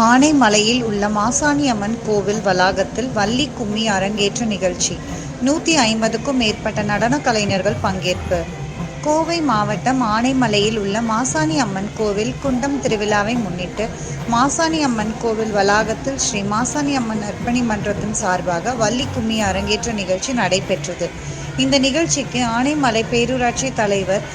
ஆனைமலையில் உள்ள மாசாணி அம்மன் கோவில் வளாகத்தில் வள்ளி கும்மி அரங்கேற்ற நிகழ்ச்சி. 150க்கும் மேற்பட்ட நடன கலைஞர்கள் பங்கேற்பு. கோவை மாவட்டம் ஆனைமலையில் உள்ள மாசாணி அம்மன் கோவில் குண்டம் திருவிழாவை முன்னிட்டு மாசாணி அம்மன் கோவில் வளாகத்தில் ஸ்ரீ மாசாணி அம்மன் நற்பணி மன்றத்தின் சார்பாக வள்ளி கும்மி அரங்கேற்ற நிகழ்ச்சி நடைபெற்றது. இந்த நிகழ்ச்சிக்கு ஆனைமலை பேரூராட்சி தலைவர்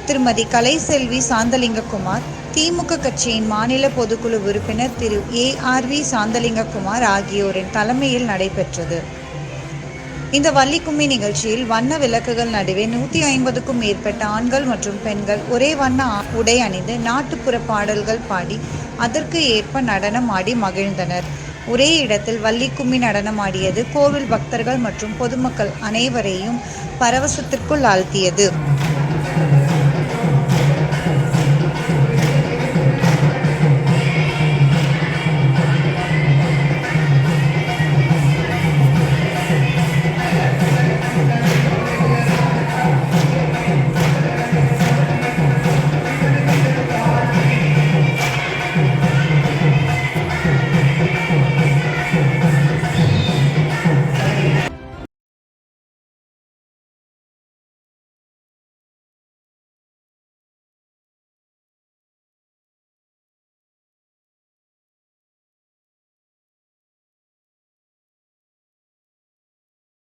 திருமதி கலைசெல்வி சாந்தலிங்ககுமார், திமுக கட்சியின் மாநில பொதுக்குழு உறுப்பினர் திரு ARV சாந்தலிங்ககுமார் ஆகியோரின் தலைமையில் நடைபெற்றது. இந்த வள்ளி கும்மி நிகழ்ச்சியில் வண்ண விளக்குகள் நடுவே 150க்கும் மேற்பட்ட ஆண்கள் மற்றும் பெண்கள் ஒரே வண்ண உடை அணிந்து நாட்டுப்புற பாடல்கள் பாடி அதற்கு ஏற்ப நடனம் ஆடி மகிழ்ந்தனர். ஒரே இடத்தில் வள்ளி கும்மி நடனமாடியது கோவில் பக்தர்கள் மற்றும் பொதுமக்கள் அனைவரையும் பரவசத்திற்குள் ஆழ்த்தியது.